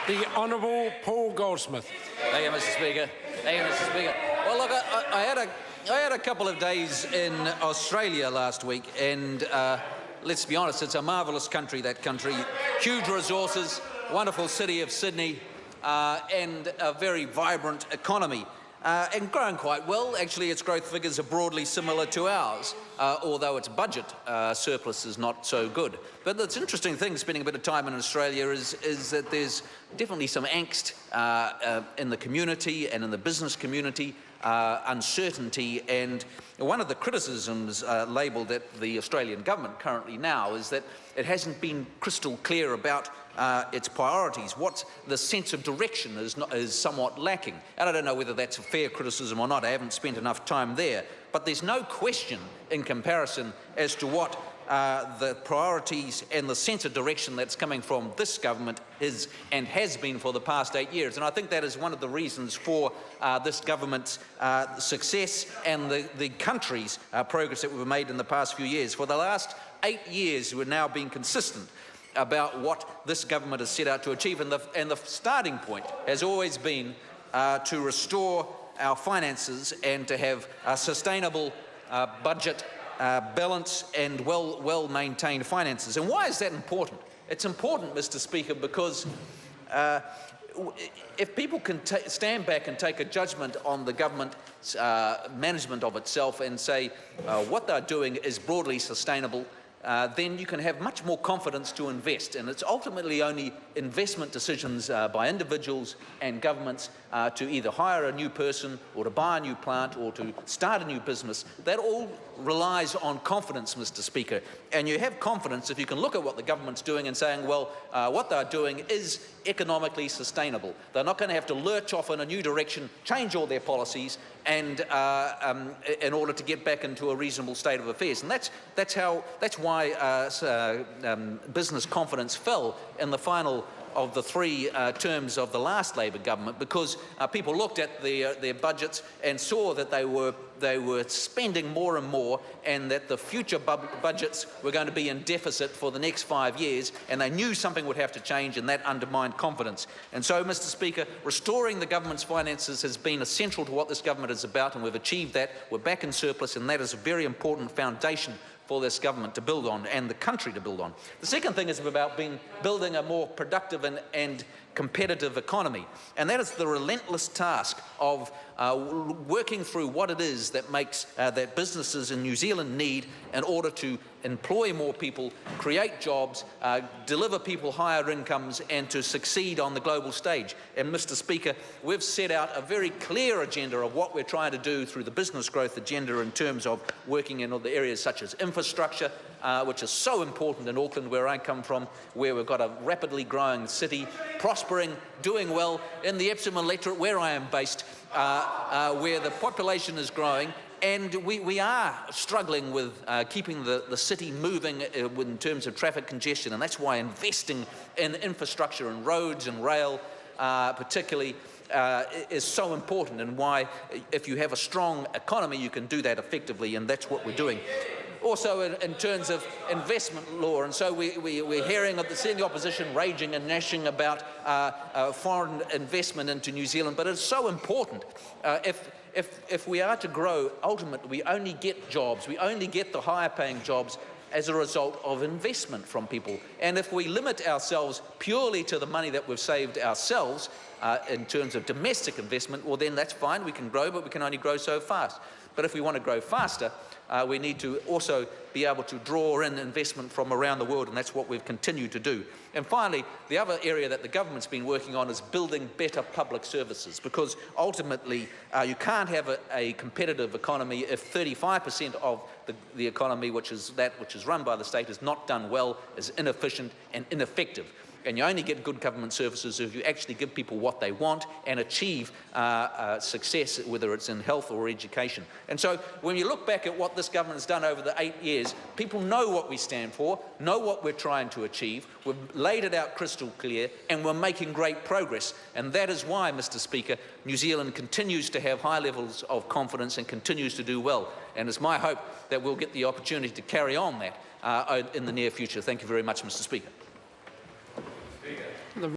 The Honourable Paul Goldsmith. Thank you, Mr. Speaker. Thank you, Mr. Speaker. Well, look, I had a couple of days in Australia last week, and let's be honest, it's a marvellous country, that country. Huge resources, wonderful city of Sydney, and a very vibrant economy. And growing quite well. Actually, its growth figures are broadly similar to ours, although its budget surplus is not so good. But the interesting thing, spending a bit of time in Australia, is that there's definitely some angst in the community and in the business community, uncertainty, and one of the criticisms labelled at the Australian government currently now is that it hasn't been crystal clear about its priorities. What the sense of direction is somewhat lacking. And I don't know whether that's a fair criticism or not. I haven't spent enough time there. But there's no question in comparison as to what the priorities and the sense of direction that's coming from this government is and has been for the past 8 years. And I think that is one of the reasons for this government's success and the country's progress that we've made in the past few years. For the last 8 years, we're now being consistent about what this government has set out to achieve, and the starting point has always been to restore our finances and to have a sustainable budget balance and well-maintained finances. And why is that important? It's important, Mr. Speaker, because if people can stand back and take a judgment on the government's management of itself and say what they're doing is broadly sustainable, then you can have much more confidence to invest. And it's ultimately only investment decisions by individuals and governments to either hire a new person or to buy a new plant or to start a new business. That all relies on confidence, Mr. Speaker. And you have confidence if you can look at what the government's doing and saying, well, what they're doing is economically sustainable. They're not going to have to lurch off in a new direction, change all their policies, and in order to get back into a reasonable state of affairs. And that's why business confidence fell in the final of the three terms of the last Labor government, because people looked at their budgets and saw that they were spending more and more, and that the future budgets were going to be in deficit for the next 5 years, and they knew something would have to change, and that undermined confidence. And so, Mr. Speaker, restoring the government's finances has been essential to what this government is about, and we've achieved that. We're back in surplus, and that is a very important foundation for this government to build on and the country to build on. The second thing is about building a more productive and competitive economy, and that is the relentless task of working through what it is that makes that businesses in New Zealand need in order to employ more people, create jobs, deliver people higher incomes, and to succeed on the global stage. And Mr. Speaker, we've set out a very clear agenda of what we're trying to do through the business growth agenda in terms of working in other areas such as infrastructure, which is so important in Auckland, where I come from, where we've got a rapidly growing city, prospering, doing well in the Epsom electorate where I am based, where the population is growing, and we are struggling with keeping the city moving in terms of traffic congestion, and that's why investing in infrastructure and roads and rail particularly is so important, and why if you have a strong economy you can do that effectively, and that's what we're doing. Also in terms of investment law, and so we're hearing seeing the opposition raging and gnashing about foreign investment into New Zealand, but it's so important. If we are to grow, ultimately we only get jobs, we only get the higher paying jobs as a result of investment from people. And if we limit ourselves purely to the money that we've saved ourselves in terms of domestic investment, well then that's fine, we can grow, but we can only grow so fast. But if we want to grow faster, we need to also be able to draw in investment from around the world, and that's what we've continued to do. And finally, the other area that the government's been working on is building better public services, because ultimately you can't have a competitive economy if 35% of the economy, which is run by the state, is not done well, is inefficient and ineffective. And you only get good government services if you actually give people what they want and achieve success, whether it's in health or education. And so when you look back at what this government has done over the 8 years, people know what we stand for, know what we're trying to achieve, we've laid it out crystal clear, and we're making great progress. And that is why, Mr. Speaker, New Zealand continues to have high levels of confidence and continues to do well. And it's my hope that we'll get the opportunity to carry on that in the near future. Thank you very much, Mr. Speaker.